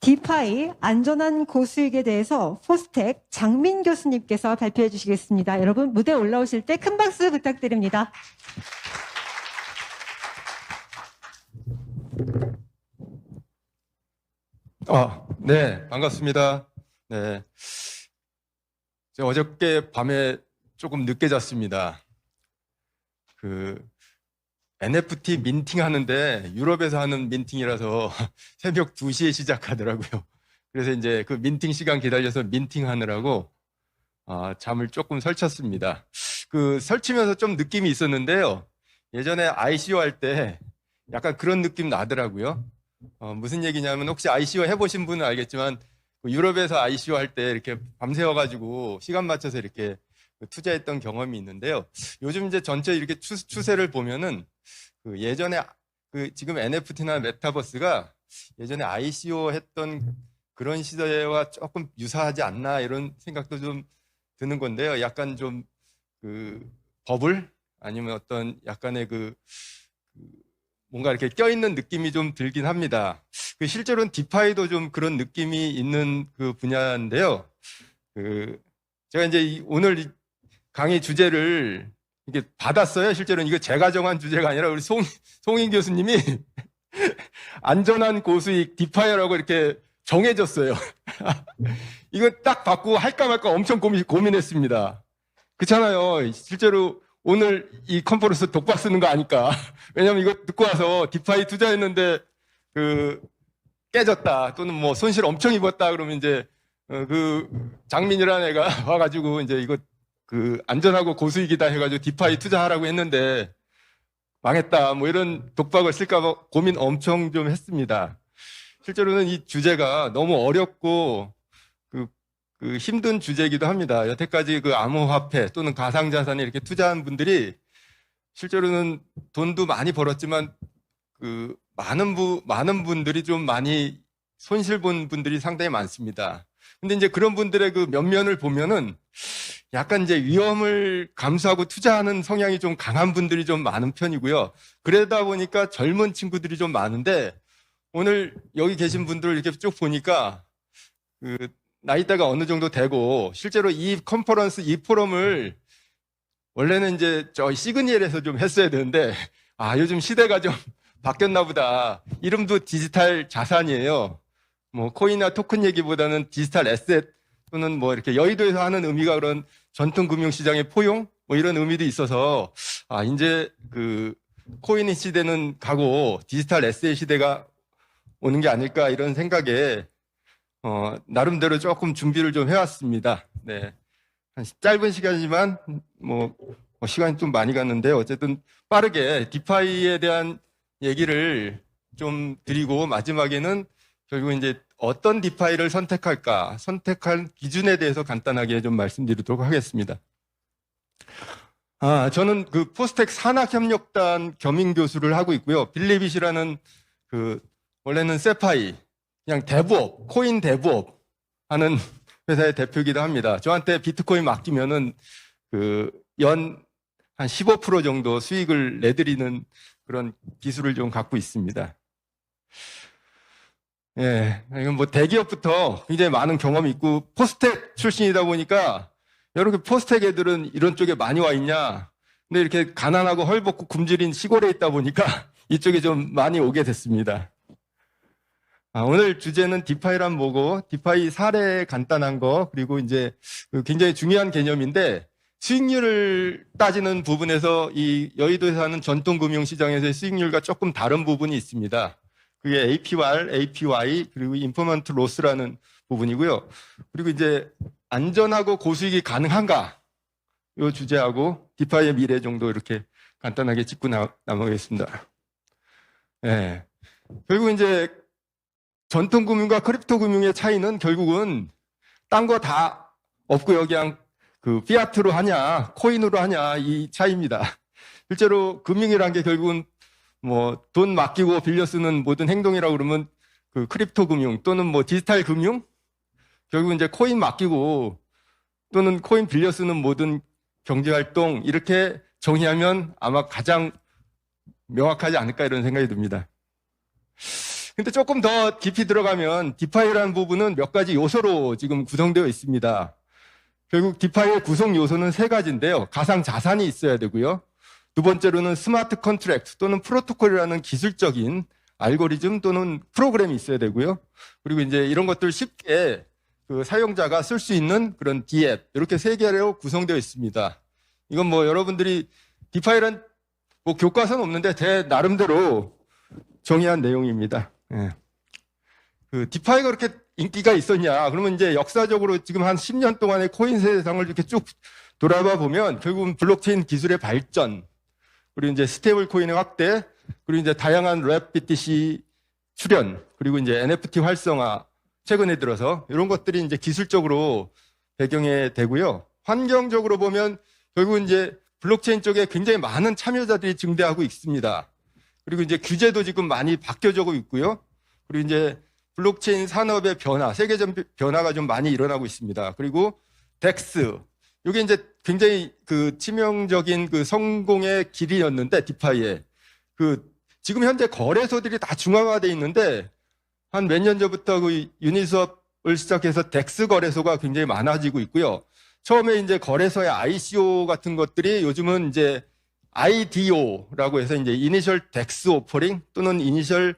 디파이 안전한 고수익에 대해서 포스텍 장민 교수님께서 발표해 주시겠습니다. 여러분 무대 올라오실 때 큰 박수 부탁드립니다. 네, 반갑습니다. 네. 제가 어저께 밤에 조금 늦게 잤습니다. NFT 민팅 하는데 유럽에서 하는 민팅이라서 새벽 2시에 시작하더라고요. 그래서 이제 그 민팅 시간 기다려서 민팅 하느라고 잠을 조금 설쳤습니다. 설치면서 좀 느낌이 있었는데요. 예전에 ICO 할 때 약간 그런 느낌 나더라고요. 무슨 얘기냐면 혹시 ICO 해보신 분은 알겠지만 유럽에서 ICO 할 때 이렇게 밤새워가지고 시간 맞춰서 이렇게 투자했던 경험이 있는데요. 요즘 이제 전체 이렇게 추세를 보면은 예전에 지금 NFT나 메타버스가 예전에 ICO 했던 그런 시대와 조금 유사하지 않나 이런 생각도 좀 드는 건데요. 약간 좀 버블 아니면 어떤 약간의 뭔가 이렇게 껴있는 느낌이 좀 들긴 합니다. 실제로는 디파이도 좀 그런 느낌이 있는 분야인데요. 제가 이제 오늘 강의 주제를 이게 받았어요. 실제로는 이거 제가 정한 주제가 아니라 우리 송인 교수님이 안전한 고수익 디파이어라고 이렇게 정해줬어요. 이거 딱 받고 할까 말까 엄청 고민했습니다. 그렇잖아요. 실제로 오늘 이 컨퍼런스 독박 쓰는 거 아니까. 왜냐면 이거 듣고 와서 디파이 투자했는데 깨졌다 또는 뭐 손실 엄청 입었다 그러면 이제 장민이라는 애가 와가지고 이제 이거 안전하고 고수익이다 해가지고 디파이 투자하라고 했는데 망했다 뭐 이런 독박을 쓸까봐 고민 엄청 좀 했습니다. 실제로는 이 주제가 너무 어렵고 힘든 주제이기도 합니다. 여태까지 암호화폐 또는 가상자산에 이렇게 투자한 분들이 실제로는 돈도 많이 벌었지만 많은 분들이 좀 많이 손실 본 분들이 상당히 많습니다. 근데 이제 그런 분들의 면면을 보면은 약간 이제 위험을 감수하고 투자하는 성향이 좀 강한 분들이 좀 많은 편이고요. 그러다 보니까 젊은 친구들이 좀 많은데 오늘 여기 계신 분들 이렇게 쭉 보니까 나이대가 어느 정도 되고 실제로 이 컨퍼런스, 이 포럼을 원래는 이제 저 시그니엘에서 좀 했어야 되는데 요즘 시대가 좀 바뀌었나 보다. 이름도 디지털 자산이에요. 뭐 코인이나 토큰 얘기보다는 디지털 에셋 또는 뭐 이렇게 여의도에서 하는 의미가 그런 전통 금융시장의 포용 뭐 이런 의미도 있어서 이제 코인 시대는 가고 디지털 에셋 시대가 오는 게 아닐까 이런 생각에 나름대로 조금 준비를 좀 해왔습니다. 네. 짧은 시간이지만 시간이 좀 많이 갔는데 어쨌든 빠르게 디파이에 대한 얘기를 좀 드리고 마지막에는 결국 이제 어떤 디파이를 선택할까 선택할 기준에 대해서 간단하게 좀 말씀드리도록 하겠습니다. 저는 포스텍 산학협력단 겸임 교수를 하고 있고요. 빌리빗이라는 원래는 세파이 그냥 대부업, 코인 대부업 하는 회사의 대표이기도 합니다. 저한테 비트코인 맡기면은 연 한 15% 정도 수익을 내드리는 그런 기술을 좀 갖고 있습니다. 예, 이건 뭐 대기업부터 굉장히 많은 경험이 있고 포스텍 출신이다 보니까 여러분 포스텍 애들은 이런 쪽에 많이 와 있냐? 근데 이렇게 가난하고 헐벗고 굶주린 시골에 있다 보니까 이쪽에 좀 많이 오게 됐습니다. 오늘 주제는 디파이란 뭐고, 디파이 사례 간단한 거, 그리고 이제 굉장히 중요한 개념인데, 수익률을 따지는 부분에서 이 여의도에서 하는 전통금융시장에서의 수익률과 조금 다른 부분이 있습니다. 그게 APR, APY, 그리고 인포먼트 로스라는 부분이고요. 그리고 이제 안전하고 고수익이 가능한가? 이 주제하고 디파이의 미래 정도 이렇게 간단하게 짚고 넘어가겠습니다. 네. 결국 이제 전통금융과 크립토금융의 차이는 결국은 딴 거 다 없고요. 그냥 피아트로 하냐, 코인으로 하냐 이 차이입니다. 실제로 금융이란 게 결국은 뭐 돈 맡기고 빌려 쓰는 모든 행동이라고 그러면 크립토금융 또는 뭐 디지털 금융 결국 이제 코인 맡기고 또는 코인 빌려 쓰는 모든 경제활동 이렇게 정의하면 아마 가장 명확하지 않을까 이런 생각이 듭니다. 근데 조금 더 깊이 들어가면 디파이라는 부분은 몇 가지 요소로 지금 구성되어 있습니다. 결국 디파이의 구성 요소는 세 가지인데요. 가상 자산이 있어야 되고요. 두 번째로는 스마트 컨트랙트 또는 프로토콜이라는 기술적인 알고리즘 또는 프로그램이 있어야 되고요. 그리고 이제 이런 것들 쉽게 그 사용자가 쓸 수 있는 그런 D앱, 이렇게 세 개로 구성되어 있습니다. 이건 뭐 여러분들이 디파이란 뭐 교과서는 없는데 제 나름대로 정의한 내용입니다. 예. 그 디파이가 그렇게 인기가 있었냐? 그러면 이제 역사적으로 지금 한 10년 동안의 코인 세상을 이렇게 쭉 돌아봐 보면 결국은 블록체인 기술의 발전, 그리고 이제 스테이블 코인의 확대, 그리고 이제 다양한 랩 BTC 출현, 그리고 이제 NFT 활성화, 최근에 들어서 이런 것들이 이제 기술적으로 배경이 되고요. 환경적으로 보면 결국은 이제 블록체인 쪽에 굉장히 많은 참여자들이 증대하고 있습니다. 그리고 이제 규제도 지금 많이 바뀌어지고 있고요. 그리고 이제 블록체인 산업의 변화, 세계적 변화가 좀 많이 일어나고 있습니다. 그리고 덱스, 이게 이제 굉장히 그 치명적인 그 성공의 길이었는데, 디파이에. 지금 현재 거래소들이 다 중앙화되어 있는데, 한 몇 년 전부터 그 유니스왑을 시작해서 덱스 거래소가 굉장히 많아지고 있고요. 처음에 이제 거래소의 ICO 같은 것들이 요즘은 이제 IDO라고 해서 이제 이니셜 덱스 오퍼링 또는 이니셜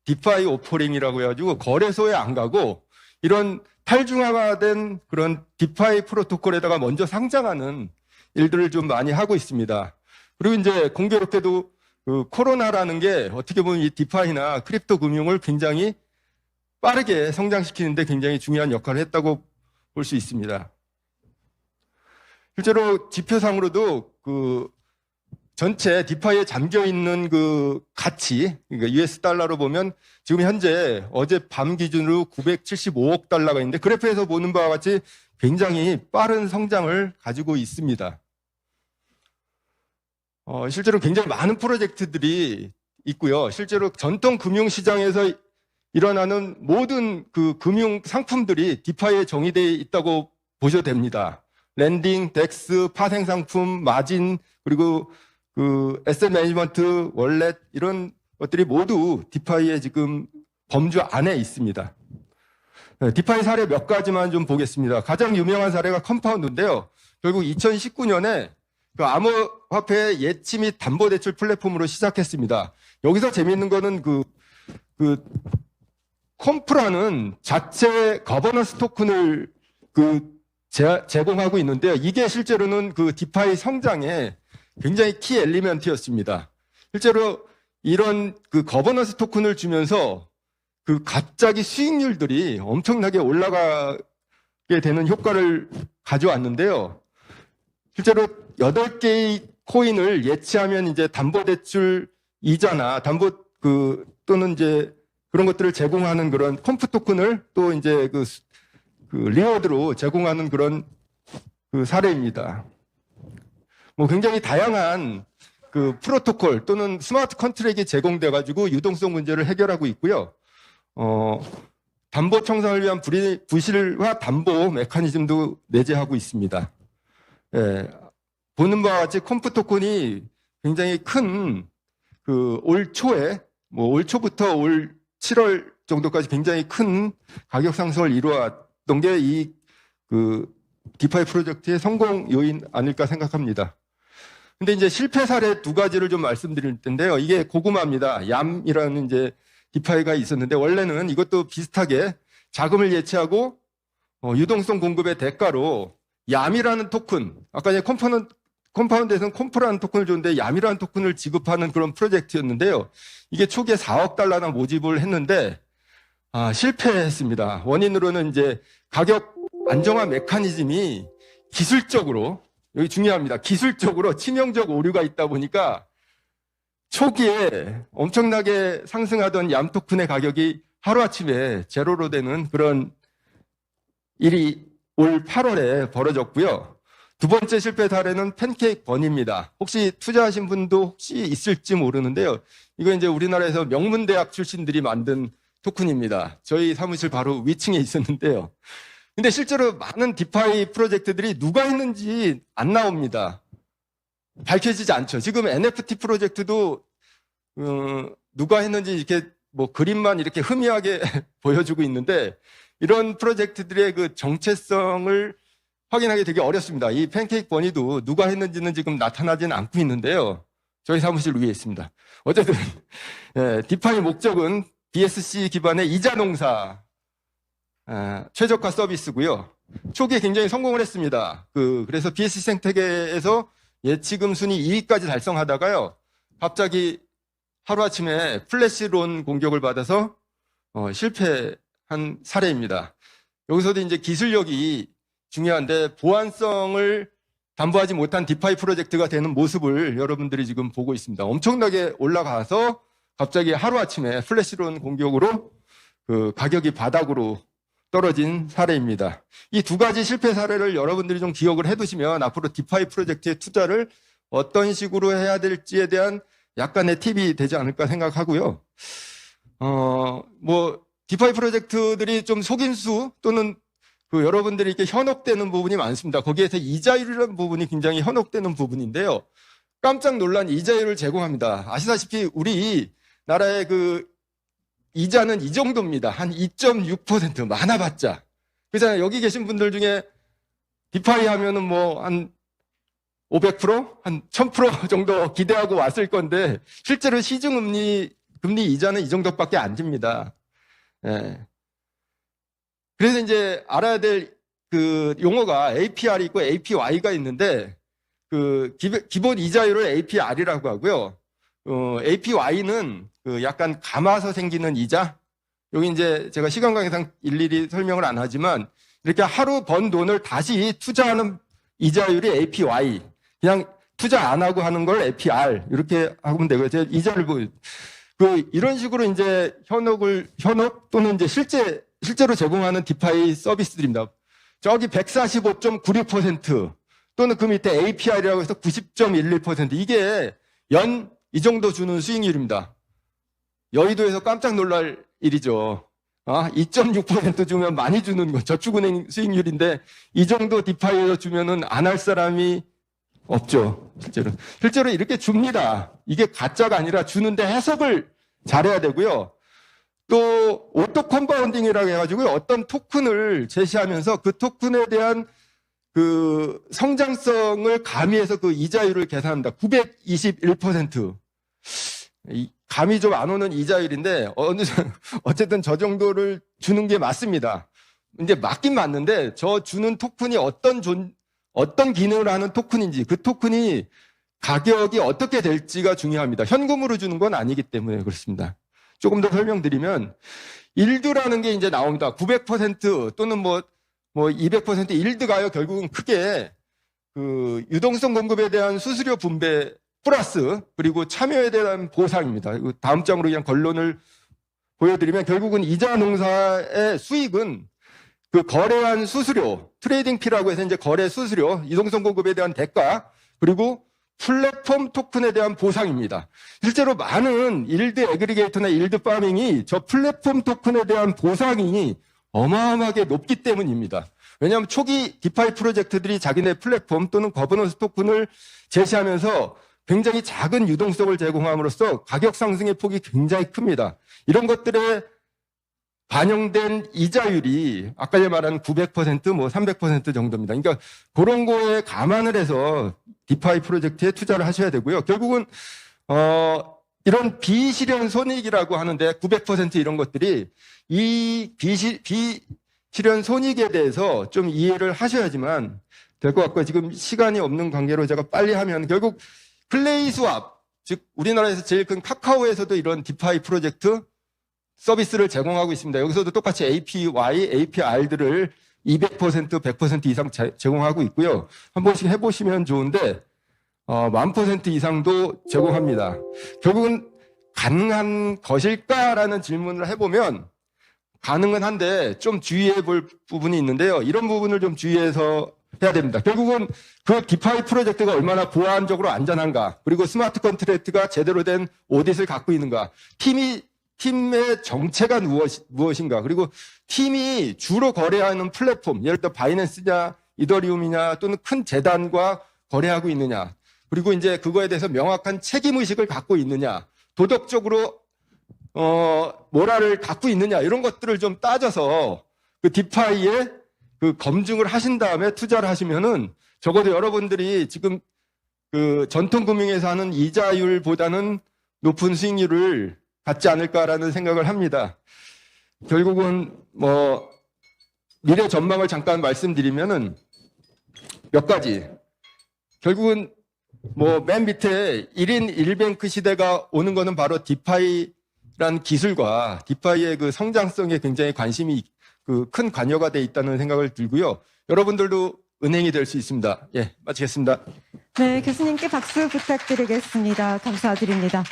디파이 오퍼링이라고 해가지고 거래소에 안 가고 이런 탈중앙화된 그런 디파이 프로토콜에다가 먼저 상장하는 일들을 좀 많이 하고 있습니다. 그리고 이제 공교롭게도 그 코로나라는 게 어떻게 보면 이 디파이나 크립토 금융을 굉장히 빠르게 성장시키는데 굉장히 중요한 역할을 했다고 볼 수 있습니다. 실제로 지표상으로도 그 전체 디파이에 잠겨 있는 그 가치, 그러니까 US 달러로 보면 지금 현재 어젯밤 기준으로 975억 달러가 있는데 그래프에서 보는 바와 같이 굉장히 빠른 성장을 가지고 있습니다. 실제로 굉장히 많은 프로젝트들이 있고요. 실제로 전통 금융 시장에서 일어나는 모든 그 금융 상품들이 디파이에 정의되어 있다고 보셔도 됩니다. 랜딩, 덱스, 파생 상품, 마진, 그리고 그 에셋 매니지먼트, 월렛 이런 것들이 모두 디파이의 지금 범주 안에 있습니다. 디파이 사례 몇 가지만 좀 보겠습니다. 가장 유명한 사례가 컴파운드인데요. 결국 2019년에 그 암호화폐 예치 및 담보대출 플랫폼으로 시작했습니다. 여기서 재미있는 거는 그 컴프라는 자체 거버넌스 토큰을 제공하고 있는데요. 이게 실제로는 그 디파이 성장에 굉장히 키 엘리먼트였습니다. 실제로 이런 그 거버넌스 토큰을 주면서 그 갑자기 수익률들이 엄청나게 올라가게 되는 효과를 가져왔는데요. 실제로 8개의 코인을 예치하면 이제 담보대출 이자나 또는 이제 그런 것들을 제공하는 그런 컴프 토큰을 또 이제 그 리워드로 제공하는 그런 그 사례입니다. 뭐 굉장히 다양한 그 프로토콜 또는 스마트 컨트랙이 제공돼 가지고 유동성 문제를 해결하고 있고요. 담보 청산을 위한 부실화 담보 메커니즘도 내재하고 있습니다. 예, 보는 바와 같이 컴프 토큰이 굉장히 큰 올 초에 올 초부터 올 7월 정도까지 굉장히 큰 가격 상승을 이루었던 게 이 디파이 프로젝트의 성공 요인 아닐까 생각합니다. 근데 이제 실패 사례 두 가지를 좀 말씀드릴 텐데요. 이게 고구마입니다. 얌이라는 이제 디파이가 있었는데 원래는 이것도 비슷하게 자금을 예치하고 유동성 공급의 대가로 얌이라는 토큰, 아까 이제 컴파운드에서는 컴프라는 토큰을 줬는데 얌이라는 토큰을 지급하는 그런 프로젝트였는데요. 이게 초기에 4억 달러나 모집을 했는데 실패했습니다. 원인으로는 이제 가격 안정화 메커니즘이 기술적으로, 여기 중요합니다. 기술적으로 치명적 오류가 있다 보니까 초기에 엄청나게 상승하던 얌 토큰의 가격이 하루아침에 제로로 되는 그런 일이 올 8월에 벌어졌고요. 두 번째 실패 사례는 팬케이크 번입니다. 혹시 투자하신 분도 혹시 있을지 모르는데요. 이거 이제 우리나라에서 명문대학 출신들이 만든 토큰입니다. 저희 사무실 바로 위층에 있었는데요. 근데 실제로 많은 디파이 프로젝트들이 누가 했는지 안 나옵니다. 밝혀지지 않죠. 지금 NFT 프로젝트도 누가 했는지 이렇게 뭐 그림만 이렇게 흐미하게 보여주고 있는데 이런 프로젝트들의 그 정체성을 확인하기 되게 어렵습니다. 이 팬케이크 버니도 누가 했는지는 지금 나타나지는 않고 있는데요. 저희 사무실 위에 있습니다. 어쨌든 디파이 목적은 BSC 기반의 이자 농사 최적화 서비스고요. 초기에 굉장히 성공을 했습니다. 그래서 BSC 생태계에서 예치금 순위 2위까지 달성하다가요. 갑자기 하루아침에 플래시론 공격을 받아서 실패한 사례입니다. 여기서도 이제 기술력이 중요한데 보안성을 담보하지 못한 디파이 프로젝트가 되는 모습을 여러분들이 지금 보고 있습니다. 엄청나게 올라가서 갑자기 하루아침에 플래시론 공격으로 그 가격이 바닥으로 떨어진 사례입니다. 이 두 가지 실패 사례를 여러분들이 좀 기억을 해두시면 앞으로 디파이 프로젝트의 투자를 어떤 식으로 해야 될지에 대한 약간의 팁이 되지 않을까 생각하고요. 뭐 디파이 프로젝트들이 좀 속임수 또는 여러분들이 이렇게 현혹되는 부분이 많습니다. 거기에서 이자율이라는 부분이 굉장히 현혹되는 부분인데요. 깜짝 놀란 이자율을 제공합니다. 아시다시피 우리 나라의 이자는 이 정도입니다. 한 2.6% 많아봤자. 그잖아요. 여기 계신 분들 중에 디파이 하면은 뭐 한 500%? 한 1000% 정도 기대하고 왔을 건데 실제로 시중금리 이자는 이 정도밖에 안 줍니다. 예. 그래서 이제 알아야 될 용어가 APR이 있고 APY가 있는데 기본 이자율을 APR이라고 하고요. APY는 약간 감아서 생기는 이자. 여기 이제 제가 시간 관계상 일일이 설명을 안 하지만 이렇게 하루 번 돈을 다시 투자하는 이자율이 APY. 그냥 투자 안 하고 하는 걸 APR 이렇게 하면 되고요. 제가 이자를 이런 식으로 이제 현혹 또는 이제 실제로 제공하는 디파이 서비스들입니다. 저기 145.96% 또는 그 밑에 APR이라고 해서 90.11% 이게 이 정도 주는 수익률입니다. 여의도에서 깜짝 놀랄 일이죠. 2.6% 주면 많이 주는 거 저축은행 수익률인데 이 정도 디파이로 주면은 안 할 사람이 없죠. 실제로 이렇게 줍니다. 이게 가짜가 아니라 주는데 해석을 잘해야 되고요. 또 오토 컴파운딩이라고 해가지고 어떤 토큰을 제시하면서 그 토큰에 대한 성장성을 가미해서 이자율을 계산합니다. 921%. 감이 좀 안 오는 이자율인데 어쨌든 저 정도를 주는 게 맞습니다. 이제 맞긴 맞는데 저 주는 토큰이 어떤 기능을 하는 토큰인지 그 토큰이 가격이 어떻게 될지가 중요합니다. 현금으로 주는 건 아니기 때문에 그렇습니다. 조금 더 설명드리면 일드라는 게 이제 나옵니다. 900% 또는 뭐 200% 일드가요. 결국은 크게 유동성 공급에 대한 수수료 분배 플러스 그리고 참여에 대한 보상입니다. 다음 장으로 그냥 결론을 보여드리면 결국은 이자 농사의 수익은 거래한 수수료, 트레이딩 피라고 해서 이제 거래 수수료, 유동성 공급에 대한 대가, 그리고 플랫폼 토큰에 대한 보상입니다. 실제로 많은 일드 애그리게이터나 일드 파밍이 저 플랫폼 토큰에 대한 보상이 어마어마하게 높기 때문입니다. 왜냐하면 초기 디파이 프로젝트들이 자기네 플랫폼 또는 거버넌스 토큰을 제시하면서 굉장히 작은 유동성을 제공함으로써 가격 상승의 폭이 굉장히 큽니다. 이런 것들에 반영된 이자율이 아까 말한 900% 뭐 300% 정도입니다. 그러니까 그런 거에 감안을 해서 디파이 프로젝트에 투자를 하셔야 되고요. 결국은 이런 비실현 손익이라고 하는데 900% 이런 것들이 이 비실현 손익에 대해서 좀 이해를 하셔야지만 될 것 같고요. 지금 시간이 없는 관계로 제가 빨리 하면 결국 플레이 스왑, 즉 우리나라에서 제일 큰 카카오에서도 이런 디파이 프로젝트 서비스를 제공하고 있습니다. 여기서도 똑같이 APY, APR들을 200%, 100% 이상 제공하고 있고요. 한 번씩 해보시면 좋은데 1000% 이상도 제공합니다. 결국은 가능한 것일까라는 질문을 해보면 가능은 한데 좀 주의해 볼 부분이 있는데요. 이런 부분을 좀 주의해서 해야 됩니다. 결국은 디파이 프로젝트가 얼마나 보안적으로 안전한가, 그리고 스마트 컨트랙트가 제대로 된 오딧을 갖고 있는가, 팀의 정체가 무엇인가, 그리고 팀이 주로 거래하는 플랫폼, 예를 들어 바이낸스냐, 이더리움이냐, 또는 큰 재단과 거래하고 있느냐, 그리고 이제 그거에 대해서 명확한 책임의식을 갖고 있느냐, 도덕적으로 모라를 갖고 있느냐 이런 것들을 좀 따져서 그 디파이에 그 검증을 하신 다음에 투자를 하시면은 적어도 여러분들이 지금 그 전통금융에서 하는 이자율보다는 높은 수익률을 갖지 않을까라는 생각을 합니다. 결국은 뭐 미래 전망을 잠깐 말씀드리면은 몇 가지. 결국은 뭐 맨 밑에 1인 1뱅크 시대가 오는 거는 바로 디파이란 기술과 디파이의 그 성장성에 굉장히 관심이 그 큰 관여가 돼 있다는 생각을 들고요. 여러분들도 은행이 될 수 있습니다. 예, 마치겠습니다. 네, 교수님께 박수 부탁드리겠습니다. 감사드립니다.